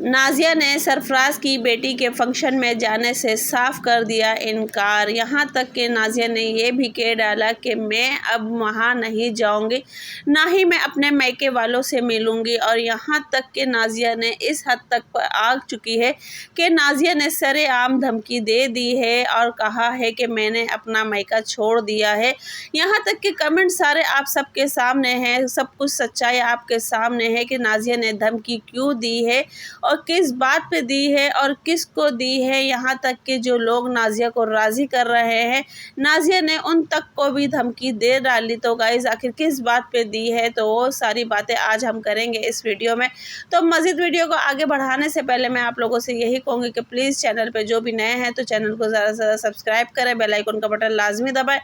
नाजिया ने सरफराज की बेटी के फंक्शन में जाने से साफ कर दिया इनकार। यहाँ तक कि नाजिया ने यह भी कह डाला कि मैं अब वहाँ नहीं जाऊँगी, ना ही मैं अपने मायके वालों से मिलूँगी। और यहाँ तक कि नाजिया ने इस हद तक पर आ चुकी है कि नाजिया ने सरेआम धमकी दे दी है और कहा है कि मैंने अपना मायका छोड़ दिया है। यहाँ तक कि कमेंट सारे आप सबके सामने हैं, सब कुछ सच्चाई आपके सामने है कि नाजिया ने धमकी क्यों दी है और किस बात पे दी है और किस को दी है। यहाँ तक कि जो लोग नाजिया को राज़ी कर रहे हैं, नाजिया ने उन तक को भी धमकी दे डाली। तो गाइज़ आखिर किस बात पे दी है, तो वो सारी बातें आज हम करेंगे इस वीडियो में। तो मज़ीद वीडियो को आगे बढ़ाने से पहले मैं आप लोगों से यही कहूँगी कि प्लीज़ चैनल पर जो भी नए हैं तो चैनल को ज़्यादा से ज़्यादा सब्सक्राइब करें, बेल आइकन का बटन लाजमी दबाएँ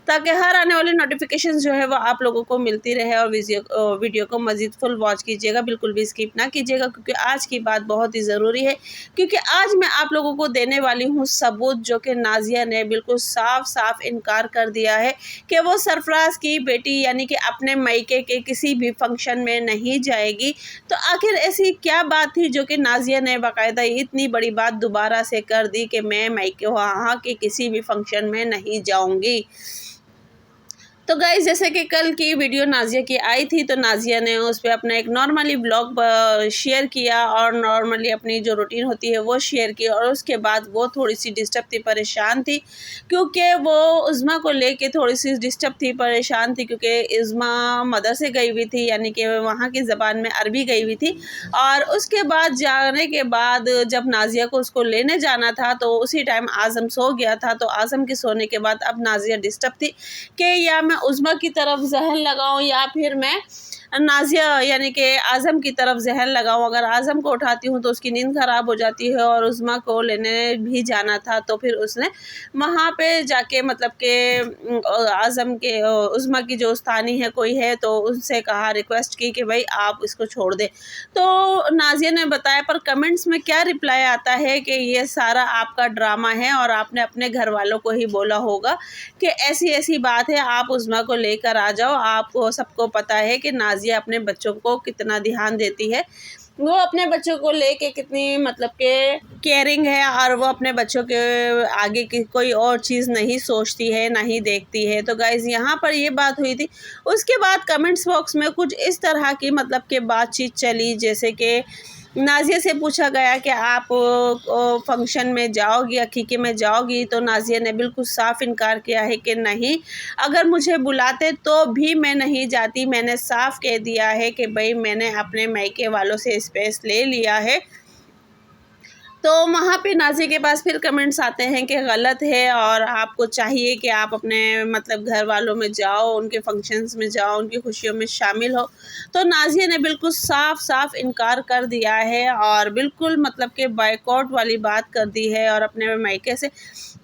ताकि हर आने वाली नोटिफिकेशन जो है वो आप लोगों को मिलती रहे। और वीडियो को मज़ीद फुल वॉच कीजिएगा, बिल्कुल भी स्किप ना कीजिएगा, क्योंकि आज की बात बहुत ही ज़रूरी है। क्योंकि आज मैं आप लोगों को देने वाली हूँ सबूत, जो कि नाजिया ने बिल्कुल साफ साफ इनकार कर दिया है कि वो सरफराज की बेटी यानी कि अपने मायके के किसी भी फंक्शन में नहीं जाएगी। तो आखिर ऐसी क्या बात थी जो कि नाजिया ने बाकायदा इतनी बड़ी बात दोबारा से कर दी कि मैं मायके वहाँ के किसी भी फंक्शन में नहीं जाऊँगी। तो गाइस जैसे कि कल की वीडियो नाजिया की आई थी, तो नाजिया ने उस पर अपना एक नॉर्मली ब्लॉग शेयर किया और नॉर्मली अपनी जो रूटीन होती है वो शेयर की। और उसके बाद वो थोड़ी सी डिस्टर्ब थी, परेशान थी, क्योंकि वो उज़्मा को लेके थोड़ी सी डिस्टर्ब थी, परेशान थी, क्योंकि उज़्मा मदरसे गई हुई थी, यानी कि वहाँ की ज़बान में अरबी गई हुई थी। और उसके बाद जाने के बाद जब नाजिया को उसको लेने जाना था तो उसी टाइम आज़म सो गया था। तो आज़म के सोने के बाद अब नाजिया डिस्टर्ब थी कि या मैं उज़्मा की तरफ जहन लगाऊं या फिर मैं नाजिया यानी कि आज़म की तरफ जहन लगाऊं। अगर आज़म को उठाती हूं तो उसकी नींद ख़राब हो जाती है और उज़्मा को लेने भी जाना था। तो फिर उसने वहाँ पे जाके मतलब कि आज़म के उज़्मा की जो उस्तानी है कोई है, तो उनसे कहा, रिक्वेस्ट की कि भाई आप इसको छोड़ दें। तो नाजिया ने बताया, पर कमेंट्स में क्या रिप्लाई आता है कि ये सारा आपका ड्रामा है और आपने अपने घर वालों को ही बोला होगा कि ऐसी ऐसी बात है, आप उज़्मा को लेकर आ जाओ। आपको सबको पता है कि नाजिया अपने बच्चों को कितना ध्यान देती है, वो अपने बच्चों को लेके कितनी मतलब के केयरिंग है, और वो अपने बच्चों के आगे की कोई और चीज़ नहीं सोचती है, नहीं देखती है। तो गाइज़ यहाँ पर ये बात हुई थी। उसके बाद कमेंट्स बॉक्स में कुछ इस तरह की मतलब के बातचीत चली, जैसे कि नाजिया से पूछा गया कि आप फंक्शन में जाओगी, अकीक़े में जाओगी, तो नाजिया ने बिल्कुल साफ़ इनकार किया है कि नहीं, अगर मुझे बुलाते तो भी मैं नहीं जाती। मैंने साफ़ कह दिया है कि भाई मैंने अपने मायके वालों से स्पेस ले लिया है। तो वहाँ पे नाज़िया के पास फिर कमेंट्स आते हैं कि गलत है और आपको चाहिए कि आप अपने मतलब घर वालों में जाओ, उनके फंक्शंस में जाओ, उनकी खुशियों में शामिल हो। तो नाज़िया ने बिल्कुल साफ साफ इनकार कर दिया है और बिल्कुल मतलब कि बायकॉट वाली बात कर दी है और अपने मायके से।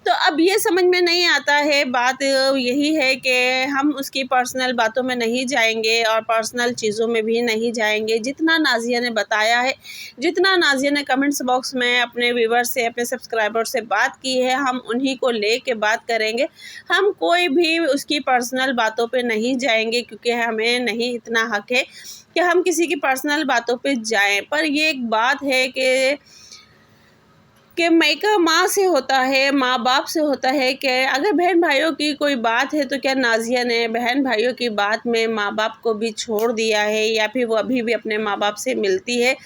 तो अब ये समझ में नहीं आता है, बात यही है कि हम उसकी पर्सनल बातों में नहीं जाएंगे और पर्सनल चीज़ों में भी नहीं जाएंगे। जितना नाज़िया ने बताया है, जितना नाज़िया ने कमेंट्स बॉक्स में अपने व्यूवर्स से, अपने सब्सक्राइबर से बात की है, हम उन्हीं को ले के बात करेंगे। हम कोई भी उसकी पर्सनल बातों पे नहीं जाएंगे, क्योंकि हमें नहीं इतना हक है कि हम किसी की पर्सनल बातों पे जाएं। पर ये एक बात है कि मायका माँ से होता है, माँ बाप से होता है। कि अगर बहन भाइयों की कोई बात है, तो क्या नाज़िया ने बहन भाइयों की बात में माँ बाप को भी छोड़ दिया है, या फिर वो अभी भी अपने माँ बाप से मिलती है,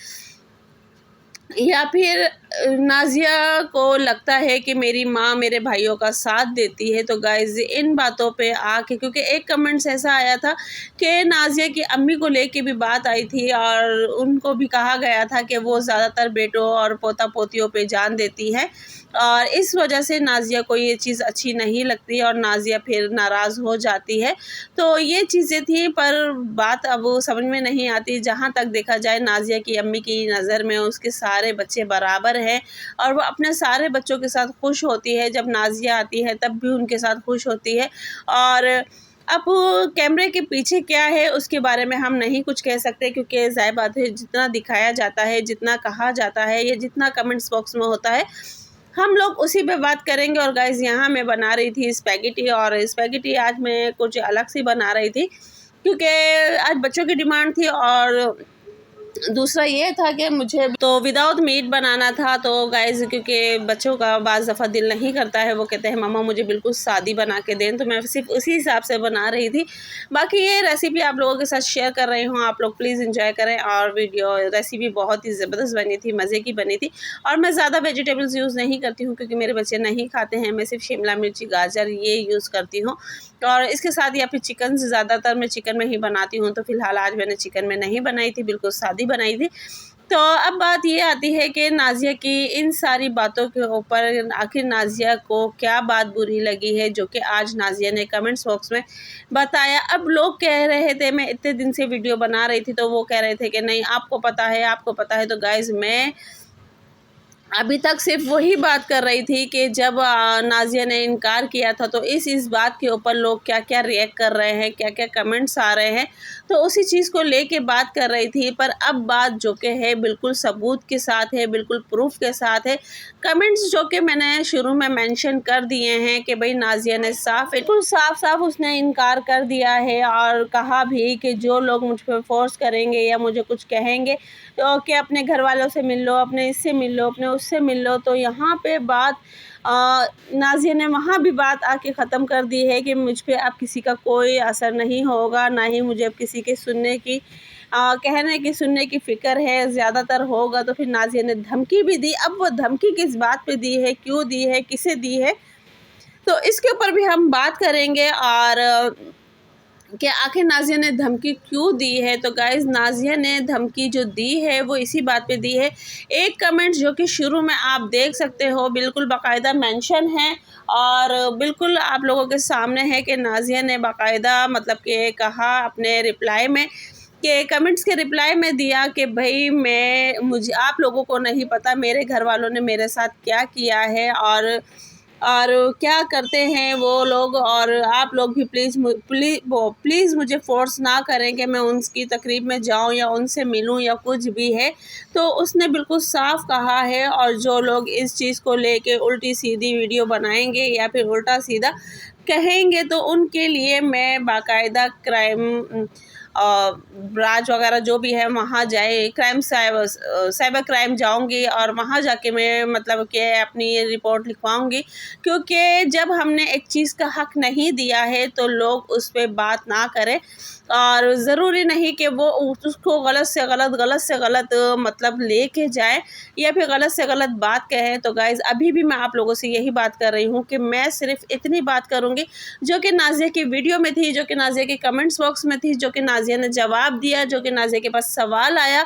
या फिर नाज़िया को लगता है कि मेरी माँ मेरे भाइयों का साथ देती है। तो गाइज़ इन बातों पे आके, क्योंकि एक कमेंट्स ऐसा आया था कि नाज़िया की अम्मी को लेके भी बात आई थी और उनको भी कहा गया था कि वो ज़्यादातर बेटों और पोता पोतियों पे जान देती है, और इस वजह से नाज़िया को ये चीज़ अच्छी नहीं लगती और नाज़िया फिर नाराज़ हो जाती है। तो ये चीज़ें थी, पर बात अब समझ में नहीं आती। जहाँ तक देखा जाए, नाज़िया की अम्मी की नज़र में उसके सारे बच्चे बराबर हैं और वो अपने सारे बच्चों के साथ खुश होती है। जब नाज़िया आती है तब भी उनके साथ खुश होती है। और अब कैमरे के पीछे क्या है उसके बारे में हम नहीं कुछ कह सकते, क्योंकि ज़ाहिर बात है, जितना दिखाया जाता है, जितना कहा जाता है, या जितना कमेंट्स बॉक्स में होता है, हम लोग उसी पे बात करेंगे। और गाइज़ यहाँ मैं बना रही थी स्पैगेटी, और स्पैगेटी आज मैं कुछ अलग सी बना रही थी, क्योंकि आज बच्चों की डिमांड थी और दूसरा ये था कि मुझे तो विदाउट मीट बनाना था। तो गाइज़ क्योंकि बच्चों का बाज़ दफ़ा दिल नहीं करता है, वो कहते हैं मम्मा मुझे बिल्कुल सादी बना के दें, तो मैं सिर्फ उसी हिसाब से बना रही थी। बाकी ये रेसिपी आप लोगों के साथ शेयर कर रही हूँ, आप लोग प्लीज़ एंजॉय करें। और वीडियो रेसिपी बहुत ही ज़बरदस्त बनी थी, मज़े की बनी थी। और मैं ज़्यादा वेजिटेबल्स यूज़ नहीं करती हूँ क्योंकि मेरे बच्चे नहीं खाते हैं। मैं सिर्फ शिमला मिर्ची, गाजर ये यूज़ करती हूँ और इसके साथ या फिर चिकन, ज़्यादातर मैं चिकन में ही बनाती हूँ। तो फ़िलहाल आज मैंने चिकन में नहीं बनाई थी, बिल्कुल सादी बनाई थी। तो अब बात ये आती है कि नाज़िया की इन सारी बातों के ऊपर आखिर नाज़िया को क्या बात बुरी लगी है, जो कि आज नाज़िया ने कमेंट्स बॉक्स में बताया। अब लोग कह रहे थे, मैं इतने दिन से वीडियो बना रही थी तो वो कह रहे थे कि नहीं आपको पता है, आपको पता है। तो गाइज़ मैं अभी तक सिर्फ वही बात कर रही थी कि जब नाज़िया ने इनकार किया था तो इस बात के ऊपर लोग क्या क्या रिएक्ट कर रहे हैं, क्या क्या कमेंट्स आ रहे हैं, तो उसी चीज़ को लेके बात कर रही थी। पर अब बात जो कि है बिल्कुल सबूत के साथ है, बिल्कुल प्रूफ के साथ है। कमेंट्स जो कि मैंने शुरू में मेंशन कर दिए हैं कि भाई नाज़िया ने बिल्कुल साफ साफ उसने इनकार कर दिया है और कहा भी कि जो लोग मुझ पर फोर्स करेंगे या मुझे कुछ कहेंगे तो कि अपने घर वालों से मिल लो, अपने इससे मिल लो, अपने उससे मिल लो। तो यहाँ पे बात नाज़िया ने वहाँ भी बात आके ख़त्म कर दी है कि मुझ पे अब किसी का कोई असर नहीं होगा, ना ही मुझे अब किसी के सुनने की कहने की सुनने की फ़िक्र है। ज़्यादातर होगा तो फिर नाज़िया ने धमकी भी दी। अब वो धमकी किस बात पे दी है, क्यों दी है, किसे दी है, तो इसके ऊपर भी हम बात करेंगे। और कि आखिर नाज़िया ने धमकी क्यों दी है। तो गाइज़ नाज़िया ने धमकी जो दी है वो इसी बात पे दी है। एक कमेंट जो कि शुरू में आप देख सकते हो बिल्कुल बाकायदा मेंशन है और बिल्कुल आप लोगों के सामने है कि नाज़िया ने बाकायदा मतलब कि कहा अपने रिप्लाई में कि कमेंट्स के रिप्लाई में दिया कि भाई मुझे आप लोगों को नहीं पता मेरे घर वालों ने मेरे साथ क्या किया है और क्या करते हैं वो लोग। और आप लोग भी प्लीज़ मुझे फ़ोर्स ना करें कि मैं उनकी तकरीब में जाऊं या उनसे मिलूं या कुछ भी है। तो उसने बिल्कुल साफ कहा है। और जो लोग इस चीज़ को लेके उल्टी सीधी वीडियो बनाएंगे या फिर उल्टा सीधा कहेंगे तो उनके लिए मैं बाकायदा क्राइम ब्रांच वगैरह जो भी है वहाँ जाए, साइबर क्राइम जाऊंगी और वहाँ जाके मैं मतलब कि अपनी रिपोर्ट लिखवाऊंगी। क्योंकि जब हमने एक चीज़ का हक नहीं दिया है तो लोग उस पर बात ना करें और ज़रूरी नहीं कि वो उसको गलत से गलत मतलब लेके जाए या फिर गलत से गलत बात कहे। तो गाइज़ अभी भी मैं आप लोगों से यही बात कर रही हूँ कि मैं सिर्फ इतनी बात करूँगी जो कि नाज़िया की वीडियो में थी, जो कि नाज़िया के कमेंट्स बॉक्स में थी, जो कि नाज़िया ने जवाब दिया, जो कि नाज़िया के पास सवाल आया।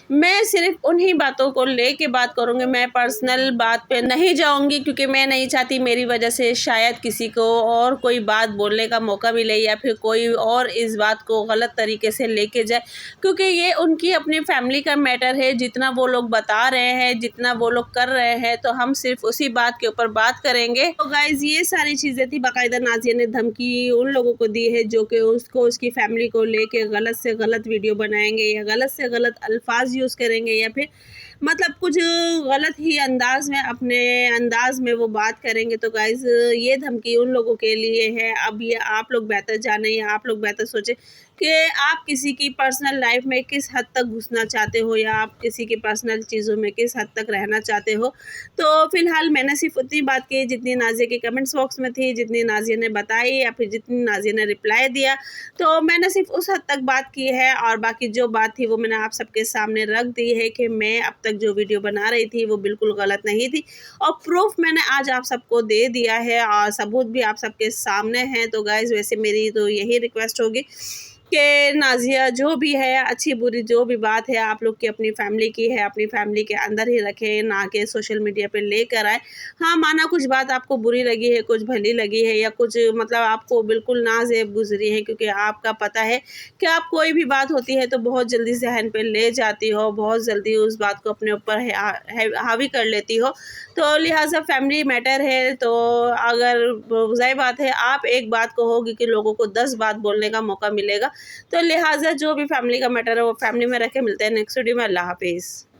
मैं सिर्फ उन्हीं बातों को लेके बात करूँगी, मैं पर्सनल बात पे नहीं जाऊँगी क्योंकि मैं नहीं चाहती मेरी वजह से शायद किसी को और कोई बात बोलने का मौका मिले या फिर कोई और इस बात को गलत तरीके से लेके जाए। क्योंकि ये उनकी अपनी फैमिली का मैटर है, जितना वो लोग बता रहे हैं, जितना वो लोग कर रहे हैं, तो हम सिर्फ उसी बात के ऊपर बात करेंगे। तो गाइज़ ये सारी चीज़ें थी। बाकायदा नाज़िया ने धमकी उन लोगों को दी है जो कि उसको उसकी फैमिली को लेके गलत से गलत वीडियो बनाएंगे या गलत से गलत अल्फाज यूज़ करेंगे या फिर मतलब कुछ गलत ही अंदाज में अपने अंदाज में वो बात करेंगे। तो गाइज़ ये धमकी उन लोगों के लिए है। अब ये आप लोग बेहतर जाने या आप लोग बेहतर सोचें कि आप किसी की पर्सनल लाइफ में किस हद तक घुसना चाहते हो या आप किसी की पर्सनल चीज़ों में किस हद तक रहना चाहते हो। तो फ़िलहाल मैंने सिर्फ उतनी बात की जितनी नाज़िया के कमेंट्स बॉक्स में थी, जितनी नाज़िया ने बताई या फिर जितनी नाज़िया ने रिप्लाई दिया, तो मैंने सिर्फ उस हद तक बात की है। और बाकी जो बात थी वो मैंने आप सबके सामने रख दी है कि मैं अब तक जो वीडियो बना रही थी वो बिल्कुल गलत नहीं थी और प्रूफ मैंने आज आप सबको दे दिया है और सबूत भी आप सबके सामने हैं। तो गाइज़ वैसे मेरी तो यही रिक्वेस्ट होगी कि नाज़िया जो भी है, अच्छी बुरी जो भी बात है, आप लोग की अपनी फैमिली की है, अपनी फैमिली के अंदर ही रखें, ना कि सोशल मीडिया पे लेकर आए। हाँ, माना कुछ बात आपको बुरी लगी है, कुछ भली लगी है या कुछ मतलब आपको बिल्कुल नाज़ेब गुज़री है, क्योंकि आपका पता है कि आप कोई भी बात होती है तो बहुत जल्दी ज़हन पे ले जाती हो, बहुत जल्दी उस बात को अपने ऊपर हावी कर लेती हो। तो लिहाजा फैमिली मैटर है, तो अगर ज़ाहिर बात है आप एक बात कहोगी कि लोगों को 10 बात बोलने का मौका मिलेगा। तो लिहाजा जो भी फैमिली का मैटर है वो फैमिली में रख के मिलते हैं नेक्स्ट वीडियो में। अल्लाह हाफिज़।